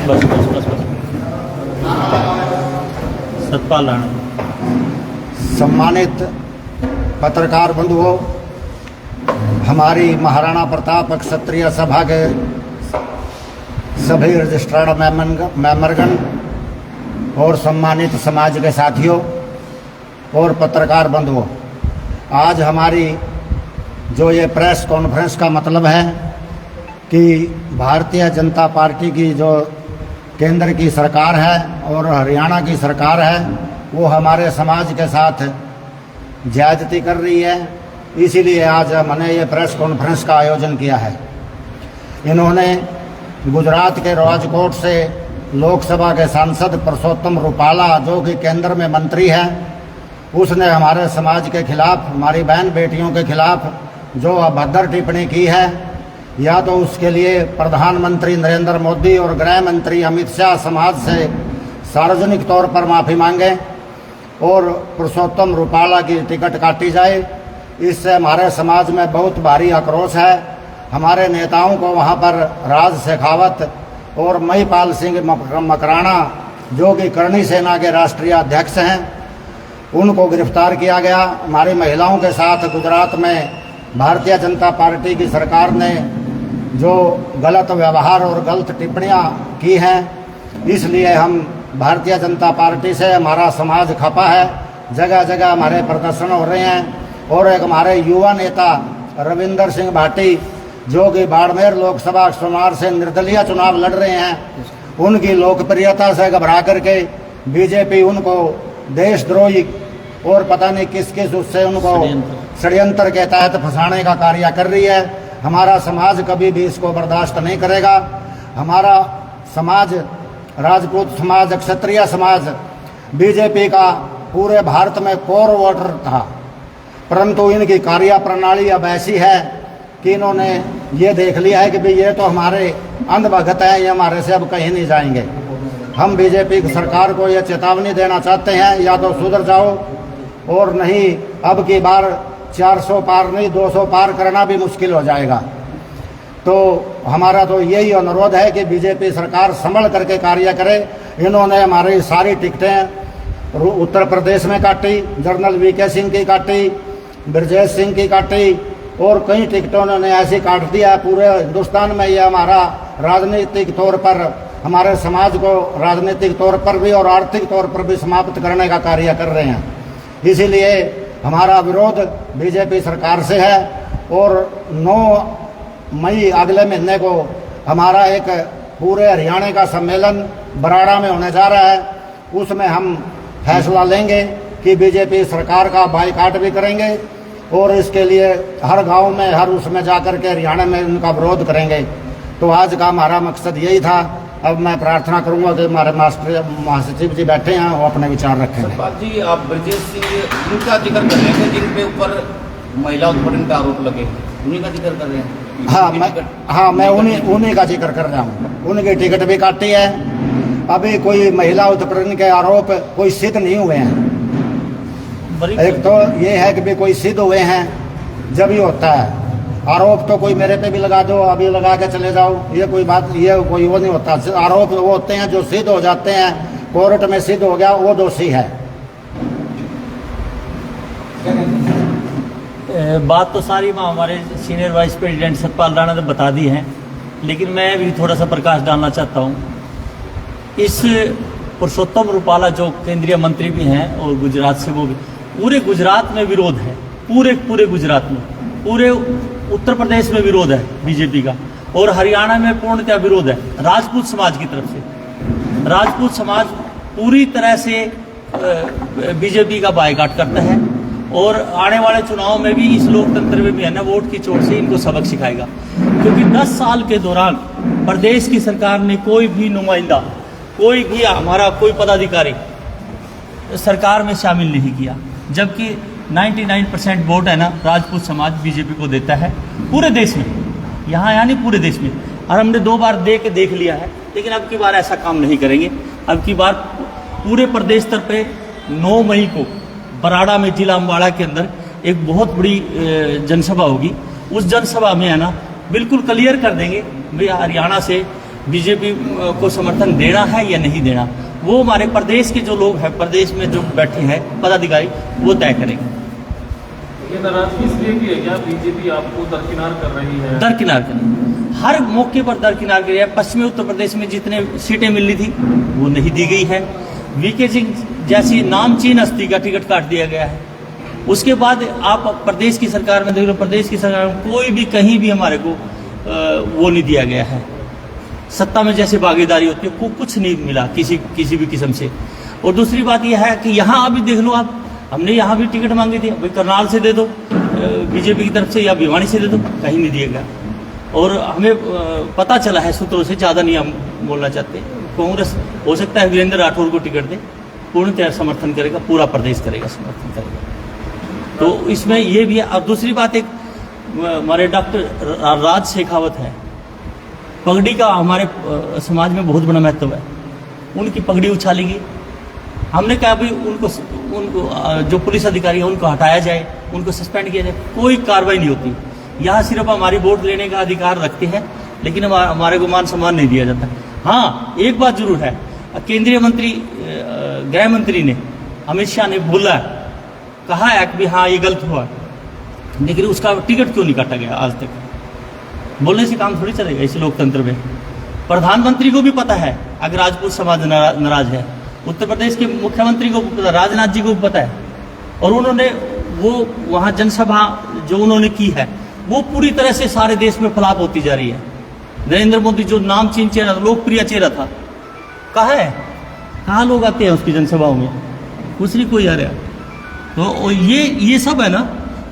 बस बस बस बस सतपाल राणा। सम्मानित पत्रकार बंधुओं, हमारी महाराणा प्रताप क्षत्रिय सभा के सभी रजिस्ट्रार्ड मेंबरगण और सम्मानित समाज के साथियों और पत्रकार बंधुओं, आज हमारी जो ये प्रेस कॉन्फ्रेंस का मतलब है कि भारतीय जनता पार्टी की जो केंद्र की सरकार है और हरियाणा की सरकार है वो हमारे समाज के साथ ज्यादती कर रही है। इसीलिए आज हमने ये प्रेस कॉन्फ्रेंस का आयोजन किया है। इन्होंने गुजरात के राजकोट से लोकसभा के सांसद परसोत्तम रूपाला, जो कि केंद्र में मंत्री है, उसने हमारे समाज के खिलाफ, हमारी बहन बेटियों के खिलाफ जो अभद्र टिप्पणी की है, या तो उसके लिए प्रधानमंत्री नरेंद्र मोदी और गृह मंत्री अमित शाह समाज से सार्वजनिक तौर पर माफ़ी मांगे और परसोत्तम रूपाला की टिकट काटी जाए। इससे हमारे समाज में बहुत भारी आक्रोश है। हमारे नेताओं को वहां पर राज शेखावत और महिपाल सिंह मकराना, जो कि करणी सेना के राष्ट्रीय अध्यक्ष हैं, उनको गिरफ्तार किया गया। हमारी महिलाओं के साथ गुजरात में भारतीय जनता पार्टी की सरकार ने जो गलत व्यवहार और गलत टिप्पणियां की हैं, इसलिए हम भारतीय जनता पार्टी से, हमारा समाज खपा है। जगह जगह हमारे प्रदर्शन हो रहे हैं और एक हमारे युवा नेता रविंदर सिंह भाटी, जो कि बाड़मेर लोकसभा चुनाव से निर्दलीय चुनाव लड़ रहे हैं, उनकी लोकप्रियता से घबरा करके बीजेपी उनको देशद्रोही और पता नहीं किस किस उससे उनको षड्यंत्र के तहत फंसाने का कार्य कर रही है। हमारा समाज कभी भी इसको बर्दाश्त नहीं करेगा। हमारा समाज, राजपूत समाज, क्षत्रिय समाज बीजेपी का पूरे भारत में कोर वोटर था, परंतु इनकी कार्य प्रणाली अब ऐसी है कि इन्होंने ये देख लिया है कि भाई ये तो हमारे अंधभगत हैं, ये हमारे से अब कहीं नहीं जाएंगे। हम बीजेपी की सरकार को ये चेतावनी देना चाहते हैं, या तो सुधर जाओ और नहीं अब की बार 400 पार नहीं 200 पार करना भी मुश्किल हो जाएगा। तो हमारा तो यही अनुरोध है कि बीजेपी सरकार संभल करके कार्य करे। इन्होंने हमारी सारी टिकटें उत्तर प्रदेश में काटी, जनरल वीके सिंह की काटी, ब्रजेश सिंह की काटी और कई टिकटों उन्होंने ऐसी काट दिया। पूरे हिंदुस्तान में ये हमारा राजनीतिक तौर पर, हमारे समाज को राजनीतिक तौर पर भी और आर्थिक तौर पर भी समाप्त करने का कार्य कर रहे हैं। इसीलिए हमारा विरोध बीजेपी सरकार से है और 9 मई अगले महीने को हमारा एक पूरे हरियाणा का सम्मेलन बराड़ा में होने जा रहा है। उसमें हम फैसला लेंगे कि बीजेपी सरकार का बायकॉट भी करेंगे और इसके लिए हर गांव में, हर उसमें जाकर के हरियाणा में उनका विरोध करेंगे। तो आज का हमारा मकसद यही था। अब मैं प्रार्थना करूंगा कि हमारे महासचिव जी बैठे हैं, वो अपने विचार रखेंगे। जी, आप ब्रजेश सिंह उनका जिक्र कर रहे हैं जिनके ऊपर महिला उत्पीड़न का आरोप लगे, उन्हीं का जिक्र कर रहे हैं? मैं उन्हीं का जिक्र कर रहा हूँ। उनकी टिकट भी काटी है। अभी कोई महिला उत्पीड़न के आरोप कोई सिद्ध नहीं हुए हैं। एक तो ये है कि भी कोई सिद्ध हुए हैं जब ही होता है। आरोप तो कोई मेरे पे भी लगा दो, अभी लगा के चले जाओ, ये कोई बात, ये कोई वो नहीं होता। आरोप वो होते हैं जो सिद्ध हो जाते हैं, कोर्ट में सिद्ध हो गया वो दोषी है। बात तो सारी हमारे senior vice president Satpal Rana ने बता दी है, लेकिन मैं भी थोड़ा सा प्रकाश डालना चाहता हूँ। इस परसोत्तम रूपाला जो केंद्रीय मंत्री भी हैं और गुजरात से, वो भी पूरे गुजरात में विरोध है, पूरे गुजरात में, पूरे उत्तर प्रदेश में विरोध है बीजेपी का, और हरियाणा में पूर्णतः विरोध है राजपूत समाज की तरफ से। राजपूत समाज पूरी तरह से बीजेपी का बायकॉट करता है और आने वाले चुनाव में भी, इस लोकतंत्र में भी है ना, वोट की चोट से इनको सबक सिखाएगा। क्योंकि 10 साल के दौरान प्रदेश की सरकार ने कोई भी नुमाइंदा, कोई भी हमारा कोई पदाधिकारी सरकार में शामिल नहीं किया, जबकि 99% वोट है ना राजपूत समाज बीजेपी को देता है पूरे देश में, यहाँ यानी पूरे देश में। और हमने 2 बार देख लिया है, लेकिन अब की बार ऐसा काम नहीं करेंगे। अब की बार पूरे प्रदेश स्तर पे 9 मई को बराड़ा में, जिला अम्बाड़ा के अंदर एक बहुत बड़ी जनसभा होगी। उस जनसभा में है ना बिल्कुल क्लियर कर देंगे भाई हरियाणा से बीजेपी को समर्थन देना है या नहीं देना, वो हमारे प्रदेश के जो लोग हैं, प्रदेश में जो बैठे हैं पदाधिकारी, वो तय करेंगे। ये नाराजगी इसलिए की है क्या बीजेपी आपको दरकिनार कर रही है? दरकिनार करें, हर मौके पर दरकिनार करी है। पश्चिमी उत्तर प्रदेश में जितने सीटें मिलनी थी वो नहीं दी गई है। वीके सिंह जैसी नामचीन हस्ती का टिकट काट दिया गया है। उसके बाद आप प्रदेश की सरकार में देख लो, प्रदेश की सरकार में कोई भी कहीं भी हमारे को वो नहीं दिया गया है। सत्ता में जैसे भागीदारी होती है कुछ नहीं मिला किसी भी किस्म से। और दूसरी बात यह है कि यहाँ अभी देख लो आप, हमने यहाँ भी टिकट मांगी थी, भाई करनाल से दे दो बीजेपी की तरफ से, या भिवानी से दे दो, कहीं नहीं दिया गया। और हमें पता चला है सूत्रों से, ज़्यादा नहीं हम बोलना चाहते, कांग्रेस हो सकता है वीरेंद्र राठौर को टिकट दे, पूर्णतः समर्थन करेगा, पूरा प्रदेश करेगा समर्थन करेगा। तो इसमें ये भी है। और दूसरी बात, एक हमारे डॉक्टर राज शेखावत है, पगड़ी का हमारे समाज में बहुत बड़ा महत्व है। उनकी पगड़ी उछाली गई, हमने कहा भाई उनको जो पुलिस अधिकारी है उनको हटाया जाए, उनको सस्पेंड किया जाए, कोई कार्रवाई नहीं होती। यहाँ सिर्फ हमारी वोट लेने का अधिकार रखते हैं, लेकिन हमारे को मान सम्मान नहीं दिया जाता। हाँ, एक बात जरूर है, केंद्रीय मंत्री गृह मंत्री ने, अमित शाह ने बोला, कहा है कि हाँ ये गलत हुआ, लेकिन उसका टिकट क्यों नहीं काटा गया आज तक? बोलने से काम थोड़ी चलेगा इस लोकतंत्र में। प्रधानमंत्री को भी पता है अगर राजपूत समाज नाराज है, उत्तर प्रदेश के मुख्यमंत्री को पता, राजनाथ जी को भी पता है, और उन्होंने वो वहाँ जनसभा जो उन्होंने की है वो पूरी तरह से सारे देश में फ्लॉप होती जा रही है। नरेंद्र मोदी जो नामचीन चेहरा, लोकप्रिय चेहरा था, कहाँ है? कहाँ लोग आते हैं उसकी जनसभाओं में? कुछ नहीं कोई आ रहा। तो ये सब है ना,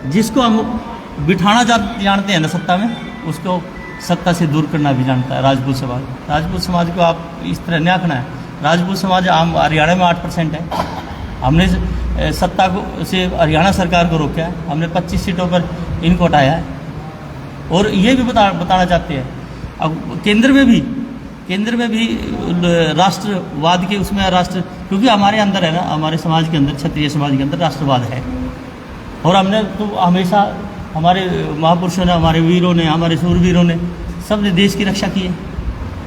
जिसको हम बिठाना जानते हैं ना सत्ता में, उसको सत्ता से दूर करना भी जानता है राजपूत समाज। राजपूत समाज को आप इस तरह नहीं आंकना है। राजपूत समाज आम हरियाणा में 8% है। हमने सत्ता को से हरियाणा सरकार को रोका है, हमने 25 सीटों पर इनको हटाया है। और ये भी बताना चाहते हैं, अब केंद्र में भी राष्ट्रवाद के उसमें क्योंकि हमारे अंदर है ना, हमारे समाज के अंदर, क्षत्रिय समाज के अंदर राष्ट्रवाद है। और हमने तो हमेशा, हमारे महापुरुषों ने, हमारे वीरों ने, हमारे सूरवीरों ने, सब ने देश की रक्षा की है।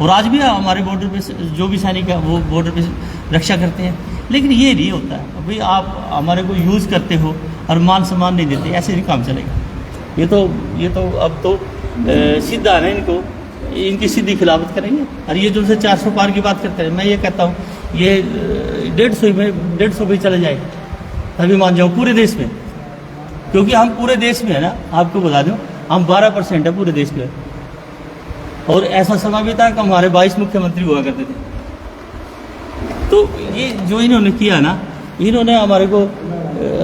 और आज भी हमारे बॉर्डर पे जो भी सैनिक है वो बॉर्डर पे रक्षा करते हैं। लेकिन ये नहीं होता है भाई, आप हमारे को यूज़ करते हो और मान सम्मान नहीं देते, ऐसे नहीं काम चलेगा। ये तो अब तो सीधा है ना, इनकी सीधी खिलाफत करेंगे। और ये जो से 400 पार की बात करते हैं, मैं ये कहता हूँ ये 150 भी चले जाए तभी मान जाओ पूरे देश में, क्योंकि हम पूरे देश में है ना, आपको बता दूं हम 12% है पूरे देश में। और ऐसा समय भी था कि हमारे 22 मुख्यमंत्री हुआ करते थे। तो ये जो इन्होंने किया ना, इन्होंने हमारे को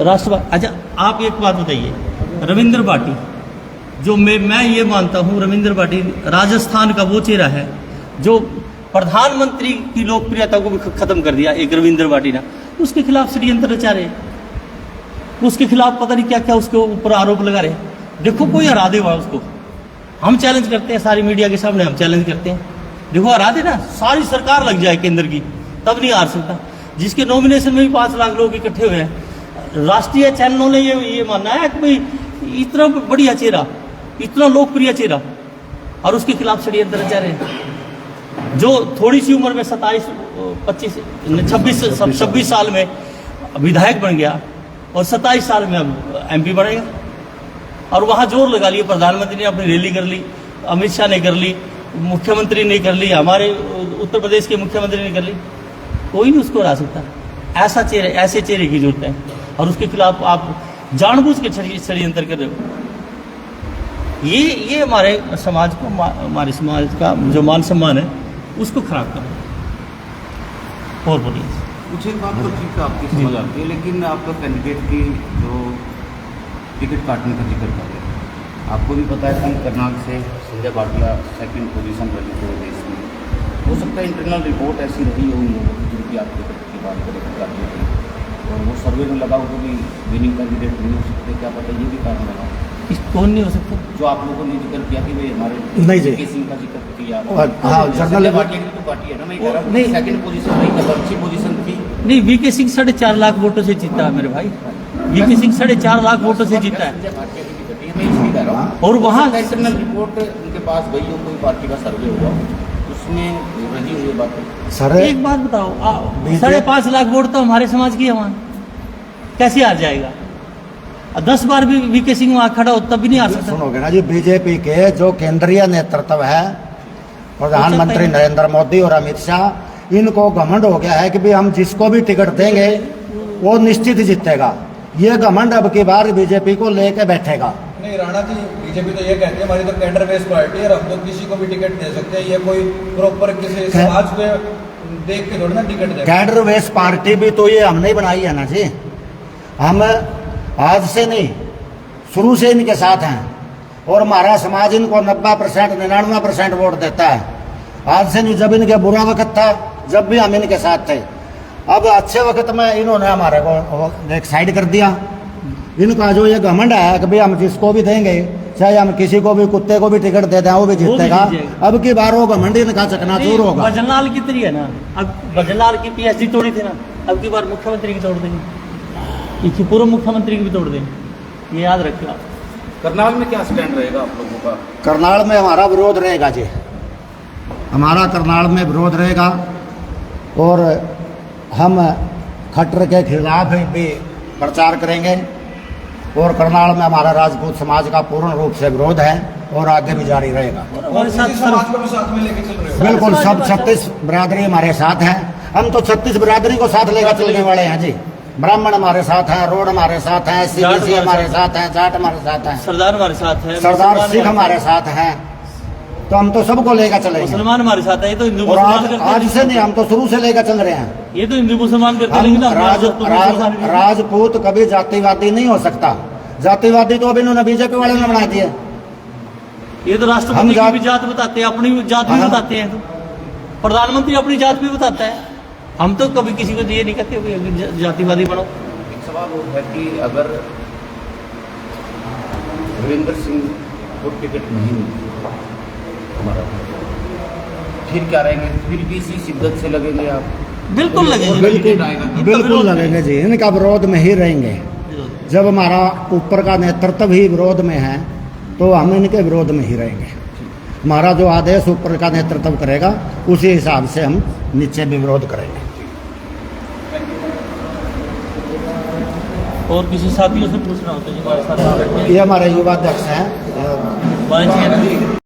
राष्ट्रवाद। अच्छा, आप एक बात बताइए, रविंद्र भाटी, जो मैं ये मानता हूँ रविंद्र भाटी राजस्थान का वो चेहरा है जो प्रधानमंत्री की लोकप्रियता को भी खत्म कर दिया। एक रविंद्र भाटी ना, उसके खिलाफ षड्यंत्र रचा रहे, उसके खिलाफ पता नहीं क्या क्या उसके ऊपर आरोप लगा रहे। देखो कोई हरा देगा उसको, हम चैलेंज करते हैं, सारी मीडिया के सामने हम चैलेंज करते हैं, देखो हरा देना, सारी सरकार लग जाए केंद्र की, तब नहीं हार सकता। जिसके नॉमिनेशन में भी 5 लाख लोग इकट्ठे हुए हैं। राष्ट्रीय चैनलों ने ये मानना है कि भाई इतना बढ़िया चेहरा, इतना लोकप्रिय चेहरा, और उसके खिलाफ षड्यंत्र रचा रहे हैं। जो थोड़ी सी उम्र में 26 साल में विधायक बन गया और 27 साल में अब MP बनेगा। और वहाँ जोर लगा लिया, प्रधानमंत्री ने अपनी रैली कर ली, अमित शाह ने कर ली, मुख्यमंत्री ने कर ली, हमारे उत्तर प्रदेश के मुख्यमंत्री ने कर ली, कोई नहीं उसको हरा सकता। ऐसे चेहरे की जरूरत है, और उसके खिलाफ आप जानबूझ के षड्यंत्र कर रहे हो। ये हमारे समाज को, हमारे समाज का जो मान सम्मान है उसको खराब कर रहे हैं। और बोलिए। कुछ एक बात तो ठीक है, आपकी समझ आती है, लेकिन आपका कैंडिडेट की जो टिकट काटने का जिक्र कर रहे हैं, आपको भी पता है कि करनाल से संजय भाटिया 2nd पोजीशन रही पूरे देश में। हो सकता है इंटरनल रिपोर्ट ऐसी रही हो उन लोगों की, जिनकी आप टिकट की बात करें, और वो सर्वे में लगा हो भी विनिंग कैंडिडेट नहीं हो सकते, क्या पता ये भी कारण लगा। कौन नहीं हो सकता? जो आप लोगों ने जिक्र किया कि वे हमारे वीके सिंह का जिक्र किया, जनरल भाटिया की तो पार्टी है ना, मैं कह रहा हूँ 2nd पोजीशन नहीं, तब अच्छी पोजीशन थी। नहीं, वीके सिंह 4.5 लाख वोटों से जीता है मेरे भाई। वीके सिंह 4.5 लाख वोटों से जीता है। और वहाँ इंटरनल रिपोर्ट उनके पास गई हो, कोई पार्टी का सर्वे हुआ, में रही हुई बातें। सर एक बात बताओ, बीजेपी 5.5 लाख वोट तो हमारे समाज की है वहाँ, कैसे आ जाएगा? 10 बार भी वीके सिंह वहाँ खड़ा हो तब भी नहीं आ सकता। सुनोगे ना जी, बीजेपी के जो केंद्रीय नेतृत्व है, प्रधानमंत्री नरेंद्र मोदी और अमित शाह, इनको घमंड हो गया है कि भाई हम जिसको भी टिकट देंगे वो निश्चित जीतेगा। ये घमंड अब की बार बीजेपी को लेके बैठेगा। नहीं राणा जी, बीजेपी तो ये कहती है हमारी तो कैडर बेस्ड पार्टी है, हम तो किसी को भी टिकट दे सकते हैं, ये कोई प्रॉपर किसी समाज पे देख के थोड़ी ना टिकट दे। कैडर वेस पार्टी भी तो ये हमने ही बनाई है ना जी। हम आज से नहीं, शुरू से इनके साथ हैं और हमारा समाज इनको 90% 99% वोट देता है। आज से नहीं, जब इनके बुरा वक्त था जब भी हम इनके साथ थे। अब अच्छे वक्त में इन्होंने हमारे को एक साइड कर दिया। इनका जो ये घमंड है कि भाई हम जिसको भी देंगे, चाहे हम किसी को भी, कुत्ते को भी टिकट दे दें, वो भी जीतेगा। अब की बार वो घमंड इनका चकनाचूर होगा। भजनलाल की तरी है ना, अब भजनलाल की पीएचडी तोड़ी थी ना, अब की बार मुख्यमंत्री की तोड़ देंगे, इसी पूर्व मुख्यमंत्री की भी तोड़ देंगे, ये याद रखिए आप। करनाल में क्या स्टैंड रहेगा आप लोगों का? करनाल में हमारा विरोध रहेगा जी, हमारा करनाल में विरोध रहेगा और हम खट्टर के खिलाफ भी प्रचार करेंगे और करनाल में हमारा राजपूत समाज का पूर्ण रूप से विरोध है और आगे भी जारी रहेगा। और किसी समाज को भी साथ में लेके चल रहे हो? बिल्कुल, सब 36 बिरादरी हमारे साथ हैं। हम तो 36 बिरादरी को साथ लेकर चलने वाले हैं जी। ब्राह्मण हमारे साथ हैं, रोड हमारे साथ हैं, सीबीसी हमारे साथ हैं, जाट हमारे साथ हैं, सरदार हमारे साथ है, सरदार सिख हमारे साथ हैं। तो हम तो सबको लेकर चलेंगे। मुसलमान हमारे साथ है, ये तो हिंदू और मुसलमान आज करते हैं। आज से नहीं, हम तो शुरू से लेकर चल रहे हैं। ये तो हिंदू मुसलमान करते हैं, हम लेकिन हमारे साथ तो राजपूत कभी जातिवादी नहीं हो सकता। जातिवादी तो अब इन्होंने बीजेपी वाले ने बना दिया। ये तो राष्ट्रपति की भी जात बताते हैं, अपनी जात भी बताते हैं, तो प्रधानमंत्री अपनी जात भी बताता है। हम तो कभी किसी को ये नहीं कहते कि जातिवादी बनो। एक सवाल वो है कि अगर वीरेंद्र सिंह को टिकट नहीं मिलती हमारा, फिर क्या रहेंगे? फिर भी इसी शिद्दत से लगेंगे आप? बिल्कुल लगेंगे, बिल्कुल लगेंगे जी, इनका विरोध में ही रहेंगे। जब हमारा ऊपर का नेतृत्व ही विरोध में है तो हम इनके विरोध में ही रहेंगे। हमारा जो आदेश ऊपर का नेतृत्व करेगा उसी हिसाब से हम नीचे भी विरोध करेंगे। और किसी साथियों से पूछना होता है जी हमारे साथ? ये हमारे युवा अध्यक्ष हैं।